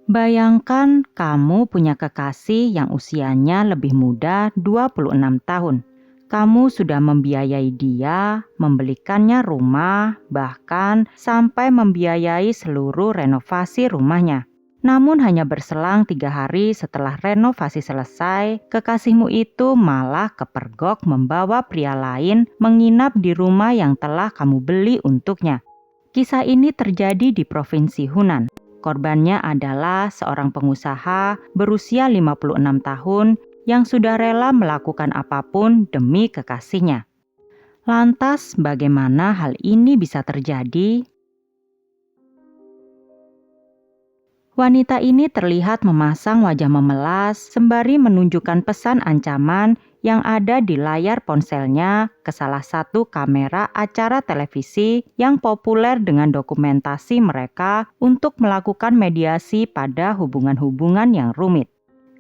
Bayangkan kamu punya kekasih yang usianya lebih muda 26 tahun. Kamu sudah membiayai dia, membelikannya rumah, bahkan sampai membiayai seluruh renovasi rumahnya. Namun hanya berselang 3 hari setelah renovasi selesai, kekasihmu itu malah kepergok membawa pria lain menginap di rumah yang telah kamu beli untuknya. Kisah ini terjadi di Provinsi Hunan. Korbannya adalah seorang pengusaha berusia 56 tahun yang sudah rela melakukan apapun demi kekasihnya. Lantas, bagaimana hal ini bisa terjadi? Wanita ini terlihat memasang wajah memelas sembari menunjukkan pesan ancaman yang ada di layar ponselnya ke salah satu kamera acara televisi yang populer dengan dokumentasi mereka untuk melakukan mediasi pada hubungan-hubungan yang rumit.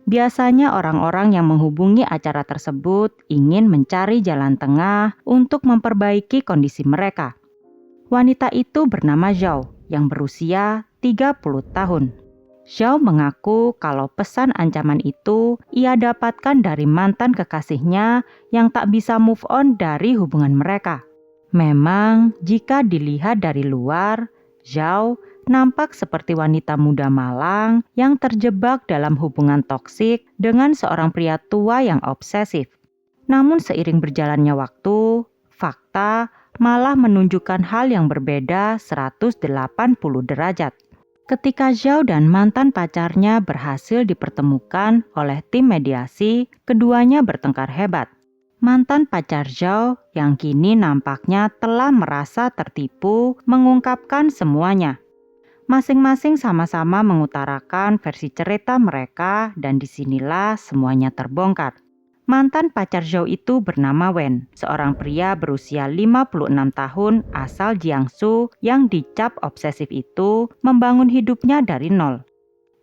Biasanya orang-orang yang menghubungi acara tersebut ingin mencari jalan tengah untuk memperbaiki kondisi mereka. Wanita itu bernama Zhao yang berusia 30 tahun. Zhao mengaku kalau pesan ancaman itu ia dapatkan dari mantan kekasihnya yang tak bisa move on dari hubungan mereka. Memang jika dilihat dari luar, Zhao nampak seperti wanita muda malang yang terjebak dalam hubungan toksik dengan seorang pria tua yang obsesif. Namun seiring berjalannya waktu, fakta malah menunjukkan hal yang berbeda 180 derajat. Ketika Zhao dan mantan pacarnya berhasil dipertemukan oleh tim mediasi, keduanya bertengkar hebat. Mantan pacar Zhao yang kini nampaknya telah merasa tertipu mengungkapkan semuanya. Masing-masing sama-sama mengutarakan versi cerita mereka dan disinilah semuanya terbongkar. Mantan pacar Zhao itu bernama Wen, seorang pria berusia 56 tahun asal Jiangsu yang dicap obsesif itu membangun hidupnya dari nol.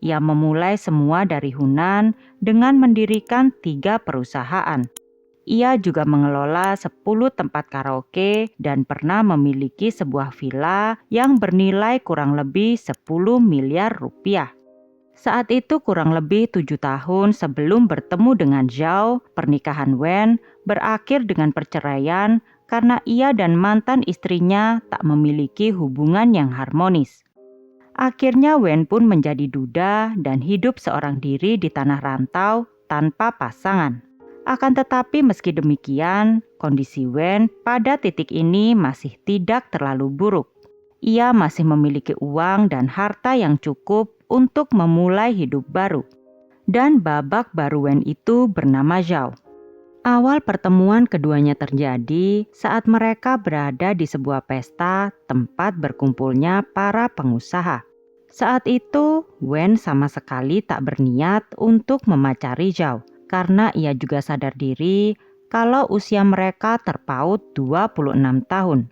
Ia memulai semua dari Hunan dengan mendirikan 3 perusahaan. Ia juga mengelola 10 tempat karaoke dan pernah memiliki sebuah villa yang bernilai kurang lebih 10 miliar rupiah. Saat itu kurang lebih 7 tahun sebelum bertemu dengan Zhao, pernikahan Wen berakhir dengan perceraian karena ia dan mantan istrinya tak memiliki hubungan yang harmonis. Akhirnya Wen pun menjadi duda dan hidup seorang diri di tanah rantau tanpa pasangan. Akan tetapi meski demikian, kondisi Wen pada titik ini masih tidak terlalu buruk. Ia masih memiliki uang dan harta yang cukup untuk memulai hidup baru. Dan babak baru Wen itu bernama Zhao. Awal pertemuan keduanya terjadi saat mereka berada di sebuah pesta tempat berkumpulnya para pengusaha. Saat itu, Wen sama sekali tak berniat untuk memacari Zhao karena ia juga sadar diri kalau usia mereka terpaut 26 tahun.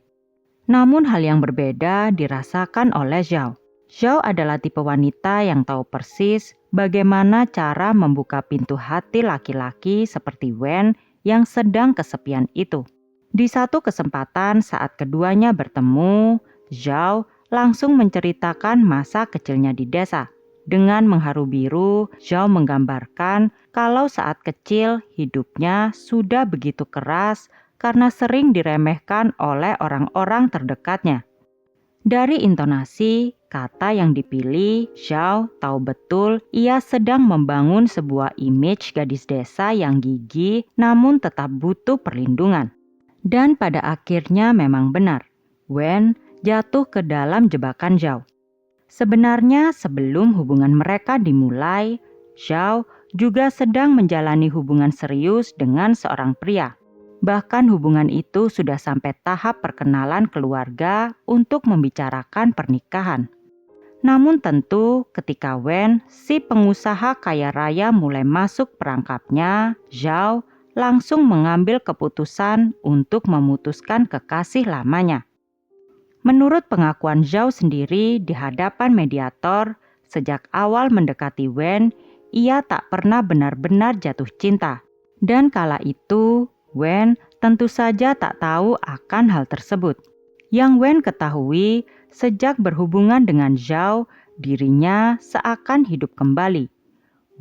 Namun hal yang berbeda dirasakan oleh Zhao. Zhao adalah tipe wanita yang tahu persis bagaimana cara membuka pintu hati laki-laki seperti Wen yang sedang kesepian itu. Di satu kesempatan saat keduanya bertemu, Zhao langsung menceritakan masa kecilnya di desa. Dengan mengharu biru, Zhao menggambarkan kalau saat kecil hidupnya sudah begitu keras karena sering diremehkan oleh orang-orang terdekatnya. Dari intonasi, kata yang dipilih, Zhao tahu betul ia sedang membangun sebuah image gadis desa yang gigih namun tetap butuh perlindungan. Dan pada akhirnya memang benar, Wen jatuh ke dalam jebakan Zhao. Sebenarnya sebelum hubungan mereka dimulai, Zhao juga sedang menjalani hubungan serius dengan seorang pria. Bahkan hubungan itu sudah sampai tahap perkenalan keluarga untuk membicarakan pernikahan. Namun tentu ketika Wen, si pengusaha kaya raya mulai masuk perangkapnya, Zhao langsung mengambil keputusan untuk memutuskan kekasih lamanya. Menurut pengakuan Zhao sendiri di hadapan mediator, sejak awal mendekati Wen, ia tak pernah benar-benar jatuh cinta. Dan kala itu, Wen tentu saja tak tahu akan hal tersebut. Yang Wen ketahui, sejak berhubungan dengan Zhao, dirinya seakan hidup kembali.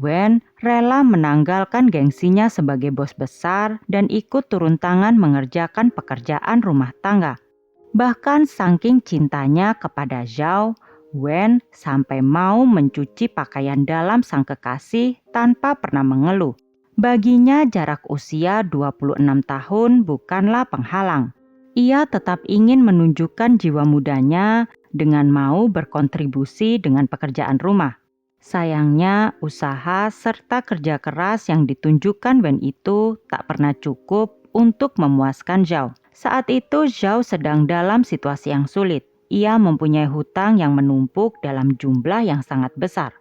Wen rela menanggalkan gengsinya sebagai bos besar dan ikut turun tangan mengerjakan pekerjaan rumah tangga. Bahkan saking cintanya kepada Zhao, Wen sampai mau mencuci pakaian dalam sang kekasih tanpa pernah mengeluh. Baginya jarak usia 26 tahun bukanlah penghalang. Ia tetap ingin menunjukkan jiwa mudanya dengan mau berkontribusi dengan pekerjaan rumah. Sayangnya, usaha serta kerja keras yang ditunjukkan Wen itu tak pernah cukup untuk memuaskan Zhao. Saat itu Zhao sedang dalam situasi yang sulit. Ia mempunyai hutang yang menumpuk dalam jumlah yang sangat besar.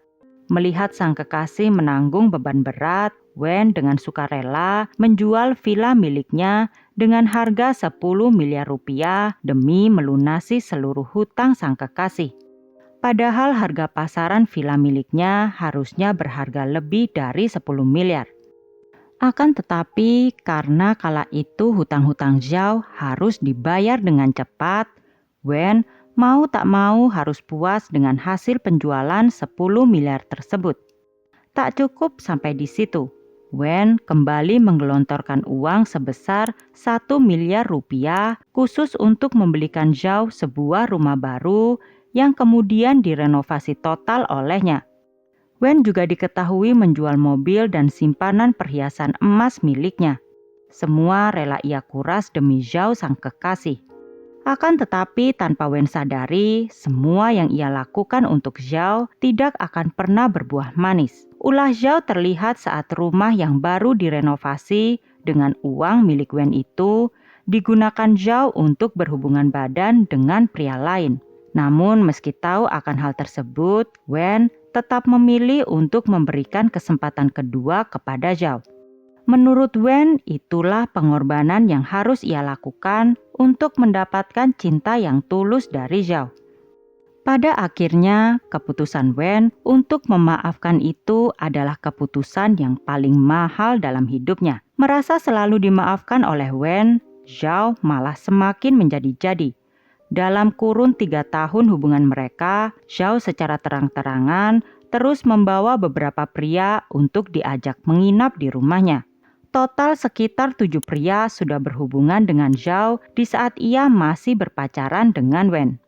Melihat sang kekasih menanggung beban berat, Wen dengan sukarela menjual villa miliknya dengan harga 10 miliar rupiah demi melunasi seluruh hutang sang kekasih. Padahal harga pasaran villa miliknya harusnya berharga lebih dari 10 miliar. Akan tetapi karena kala itu hutang-hutang Zhao harus dibayar dengan cepat, Wen mau tak mau harus puas dengan hasil penjualan 10 miliar tersebut. Tak cukup sampai di situ. Wen kembali menggelontorkan uang sebesar 1 miliar rupiah khusus untuk membelikan Zhao sebuah rumah baru yang kemudian direnovasi total olehnya. Wen juga diketahui menjual mobil dan simpanan perhiasan emas miliknya. Semua rela ia kuras demi Zhao sang kekasih. Akan tetapi tanpa Wen sadari, semua yang ia lakukan untuk Zhao tidak akan pernah berbuah manis. Ulah Zhao terlihat saat rumah yang baru direnovasi dengan uang milik Wen itu digunakan Zhao untuk berhubungan badan dengan pria lain. Namun meski tahu akan hal tersebut, Wen tetap memilih untuk memberikan kesempatan kedua kepada Zhao. Menurut Wen, itulah pengorbanan yang harus ia lakukan untuk mendapatkan cinta yang tulus dari Zhao. Pada akhirnya, keputusan Wen untuk memaafkan itu adalah keputusan yang paling mahal dalam hidupnya. Merasa selalu dimaafkan oleh Wen, Zhao malah semakin menjadi-jadi. Dalam kurun 3 tahun hubungan mereka, Zhao secara terang-terangan terus membawa beberapa pria untuk diajak menginap di rumahnya. Total sekitar 7 pria sudah berhubungan dengan Zhao di saat ia masih berpacaran dengan Wen.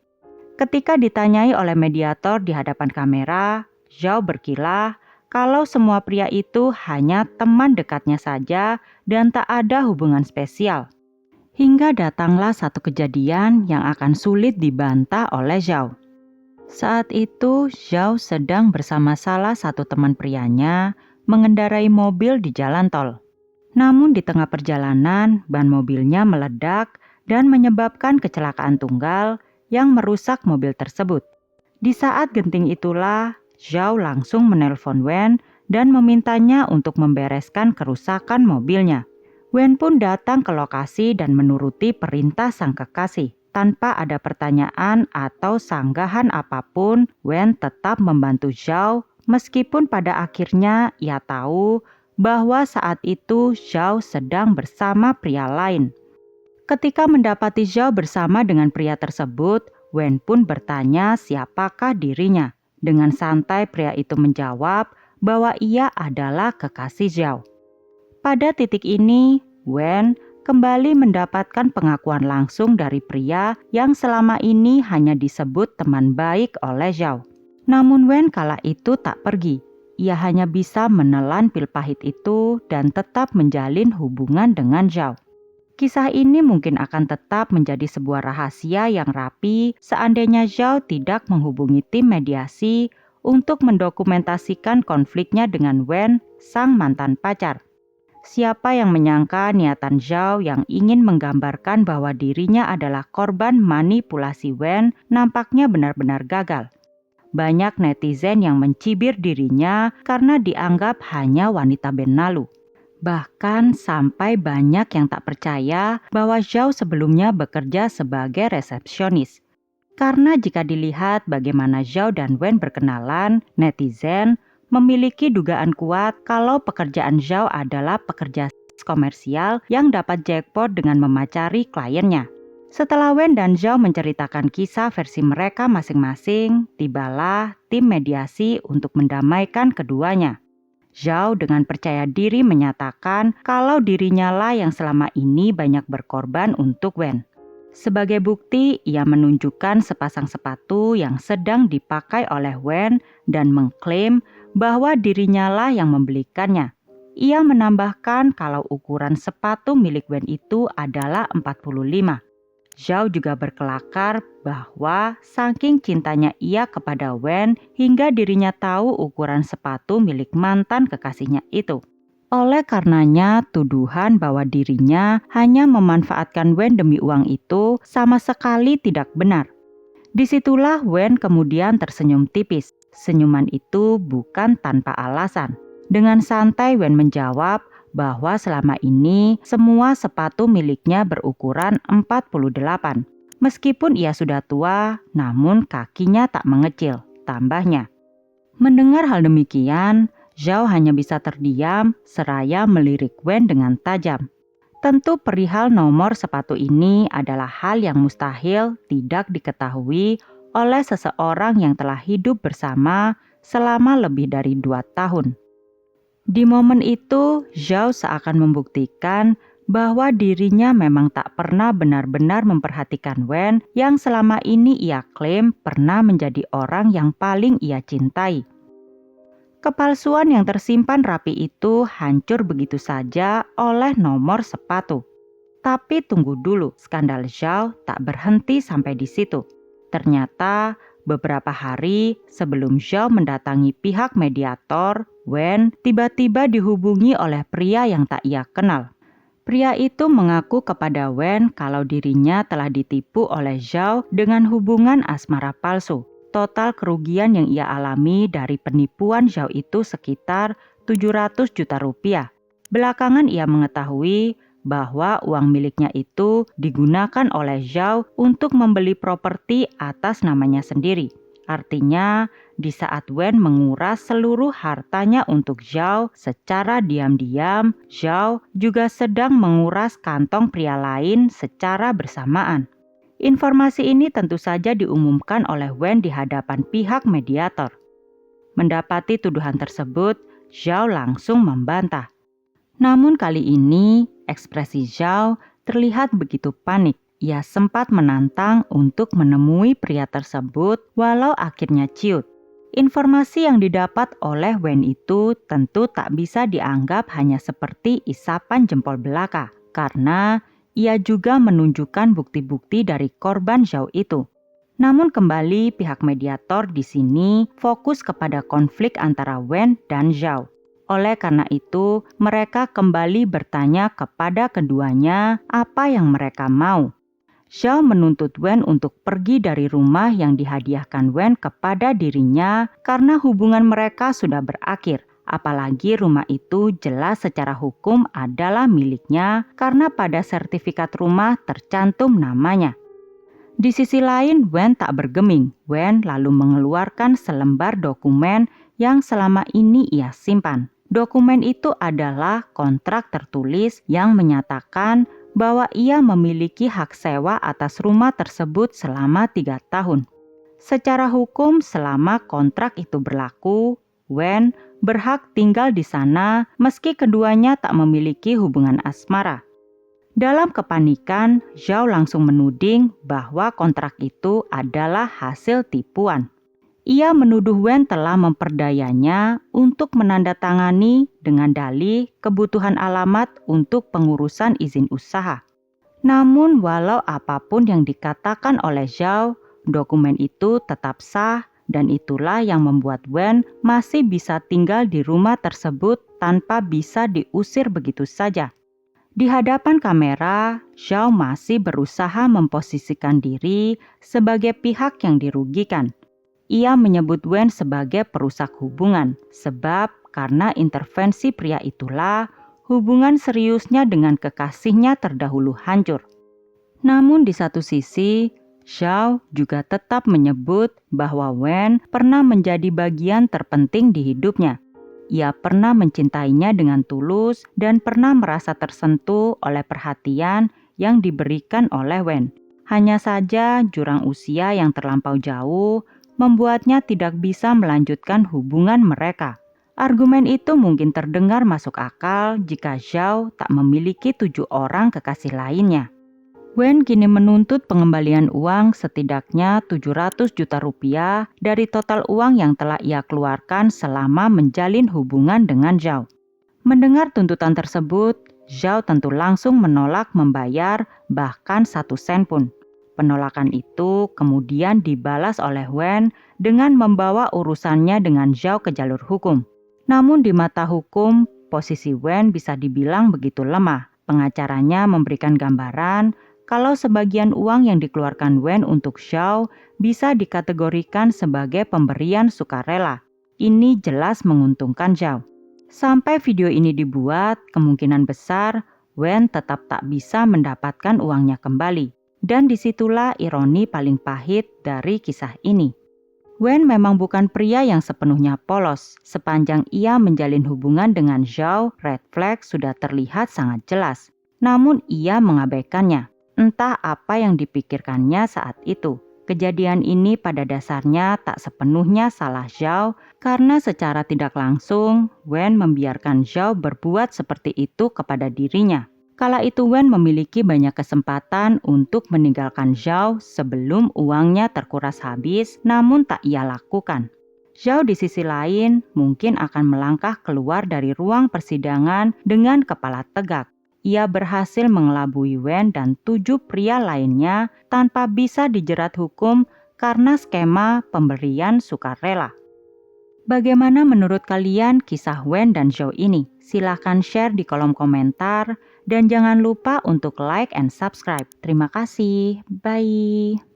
Ketika ditanyai oleh mediator di hadapan kamera, Zhao berkilah kalau semua pria itu hanya teman dekatnya saja dan tak ada hubungan spesial. Hingga datanglah satu kejadian yang akan sulit dibantah oleh Zhao. Saat itu Zhao sedang bersama salah satu teman prianya mengendarai mobil di jalan tol. Namun di tengah perjalanan ban mobilnya meledak dan menyebabkan kecelakaan tunggal yang merusak mobil tersebut. Di saat genting itulah Zhao langsung menelpon Wen dan memintanya untuk membereskan kerusakan mobilnya. Wen pun datang ke lokasi dan menuruti perintah sang kekasih. Tanpa ada pertanyaan atau sanggahan apapun, Wen tetap membantu Zhao meskipun pada akhirnya ia tahu bahwa saat itu Zhao sedang bersama pria lain. Ketika mendapati Zhao bersama dengan pria tersebut, Wen pun bertanya siapakah dirinya. Dengan santai pria itu menjawab bahwa ia adalah kekasih Zhao. Pada titik ini, Wen kembali mendapatkan pengakuan langsung dari pria yang selama ini hanya disebut teman baik oleh Zhao. Namun Wen kala itu tak pergi. Ia hanya bisa menelan pil pahit itu dan tetap menjalin hubungan dengan Zhao. Kisah ini mungkin akan tetap menjadi sebuah rahasia yang rapi seandainya Zhao tidak menghubungi tim mediasi untuk mendokumentasikan konfliknya dengan Wen, sang mantan pacar. Siapa yang menyangka niatan Zhao yang ingin menggambarkan bahwa dirinya adalah korban manipulasi Wen nampaknya benar-benar gagal. Banyak netizen yang mencibir dirinya karena dianggap hanya wanita benalu. Bahkan sampai banyak yang tak percaya bahwa Zhao sebelumnya bekerja sebagai resepsionis. Karena jika dilihat bagaimana Zhao dan Wen berkenalan, netizen memiliki dugaan kuat kalau pekerjaan Zhao adalah pekerja komersial yang dapat jackpot dengan memacari kliennya. Setelah Wen dan Zhao menceritakan kisah versi mereka masing-masing, tibalah tim mediasi untuk mendamaikan keduanya. Zhao dengan percaya diri menyatakan kalau dirinya lah yang selama ini banyak berkorban untuk Wen. Sebagai bukti, ia menunjukkan sepasang sepatu yang sedang dipakai oleh Wen dan mengklaim bahwa dirinya lah yang membelikannya. Ia menambahkan kalau ukuran sepatu milik Wen itu adalah 45. Zhao juga berkelakar bahwa saking cintanya ia kepada Wen hingga dirinya tahu ukuran sepatu milik mantan kekasihnya itu. Oleh karenanya, tuduhan bahwa dirinya hanya memanfaatkan Wen demi uang itu sama sekali tidak benar. Disitulah Wen kemudian tersenyum tipis. Senyuman itu bukan tanpa alasan. Dengan santai Wen menjawab bahwa selama ini semua sepatu miliknya berukuran 48. Meskipun ia sudah tua, namun kakinya tak mengecil, tambahnya. Mendengar hal demikian, Zhao hanya bisa terdiam seraya melirik Wen dengan tajam. Tentu perihal nomor sepatu ini adalah hal yang mustahil tidak diketahui oleh seseorang yang telah hidup bersama selama lebih dari 2 tahun. Di momen itu, Zhao seakan membuktikan bahwa dirinya memang tak pernah benar-benar memperhatikan Wen yang selama ini ia klaim pernah menjadi orang yang paling ia cintai. Kepalsuan yang tersimpan rapi itu hancur begitu saja oleh nomor sepatu. Tapi tunggu dulu, skandal Zhao tak berhenti sampai di situ. Ternyata beberapa hari sebelum Zhao mendatangi pihak mediator, Wen tiba-tiba dihubungi oleh pria yang tak ia kenal. Pria itu mengaku kepada Wen kalau dirinya telah ditipu oleh Zhao dengan hubungan asmara palsu. Total kerugian yang ia alami dari penipuan Zhao itu sekitar 700 juta rupiah. Belakangan ia mengetahui bahwa uang miliknya itu digunakan oleh Zhao untuk membeli properti atas namanya sendiri. Artinya, di saat Wen menguras seluruh hartanya untuk Zhao secara diam-diam, Zhao juga sedang menguras kantong pria lain secara bersamaan. Informasi ini tentu saja diumumkan oleh Wen di hadapan pihak mediator. Mendapati tuduhan tersebut, Zhao langsung membantah. Namun kali ini, ekspresi Zhao terlihat begitu panik. Ia sempat menantang untuk menemui pria tersebut walau akhirnya ciut. Informasi yang didapat oleh Wen itu tentu tak bisa dianggap hanya seperti isapan jempol belaka, karena ia juga menunjukkan bukti-bukti dari korban Zhao itu. Namun kembali pihak mediator di sini fokus kepada konflik antara Wen dan Zhao. Oleh karena itu, mereka kembali bertanya kepada keduanya apa yang mereka mau. Zhao menuntut Wen untuk pergi dari rumah yang dihadiahkan Wen kepada dirinya karena hubungan mereka sudah berakhir. Apalagi rumah itu jelas secara hukum adalah miliknya karena pada sertifikat rumah tercantum namanya. Di sisi lain, Wen tak bergeming. Wen lalu mengeluarkan selembar dokumen yang selama ini ia simpan. Dokumen itu adalah kontrak tertulis yang menyatakan bahwa ia memiliki hak sewa atas rumah tersebut selama 3 tahun. Secara hukum, selama kontrak itu berlaku, Wen berhak tinggal di sana meski keduanya tak memiliki hubungan asmara. Dalam kepanikan, Zhao langsung menuding bahwa kontrak itu adalah hasil tipuan. Ia menuduh Wen telah memperdayanya untuk menandatangani dengan dalih kebutuhan alamat untuk pengurusan izin usaha. Namun walau apapun yang dikatakan oleh Zhao, dokumen itu tetap sah dan itulah yang membuat Wen masih bisa tinggal di rumah tersebut tanpa bisa diusir begitu saja. Di hadapan kamera, Zhao masih berusaha memposisikan diri sebagai pihak yang dirugikan. Ia menyebut Wen sebagai perusak hubungan, sebab karena intervensi pria itulah hubungan seriusnya dengan kekasihnya terdahulu hancur. Namun di satu sisi, Zhao juga tetap menyebut bahwa Wen pernah menjadi bagian terpenting di hidupnya. Ia pernah mencintainya dengan tulus dan pernah merasa tersentuh oleh perhatian yang diberikan oleh Wen. Hanya saja jurang usia yang terlampau jauh membuatnya tidak bisa melanjutkan hubungan mereka. Argumen itu mungkin terdengar masuk akal jika Zhao tak memiliki 7 orang kekasih lainnya. Wen kini menuntut pengembalian uang setidaknya 700 juta rupiah dari total uang yang telah ia keluarkan selama menjalin hubungan dengan Zhao. Mendengar tuntutan tersebut, Zhao tentu langsung menolak membayar bahkan 1 sen pun. Penolakan itu kemudian dibalas oleh Wen dengan membawa urusannya dengan Zhao ke jalur hukum. Namun di mata hukum, posisi Wen bisa dibilang begitu lemah. Pengacaranya memberikan gambaran kalau sebagian uang yang dikeluarkan Wen untuk Zhao bisa dikategorikan sebagai pemberian sukarela. Ini jelas menguntungkan Zhao. Sampai video ini dibuat, kemungkinan besar Wen tetap tak bisa mendapatkan uangnya kembali. Dan disitulah ironi paling pahit dari kisah ini. Wen memang bukan pria yang sepenuhnya polos. Sepanjang ia menjalin hubungan dengan Zhao, red flag sudah terlihat sangat jelas. Namun ia mengabaikannya. Entah apa yang dipikirkannya saat itu. Kejadian ini pada dasarnya tak sepenuhnya salah Zhao karena secara tidak langsung Wen membiarkan Zhao berbuat seperti itu kepada dirinya. Kala itu Wen memiliki banyak kesempatan untuk meninggalkan Zhao sebelum uangnya terkuras habis, namun tak ia lakukan. Zhao di sisi lain mungkin akan melangkah keluar dari ruang persidangan dengan kepala tegak. Ia berhasil mengelabui Wen dan 7 pria lainnya tanpa bisa dijerat hukum karena skema pemberian sukarela. Bagaimana menurut kalian kisah Wen dan Zhao ini? Silahkan share di kolom komentar dan jangan lupa untuk like and subscribe. Terima kasih. Bye.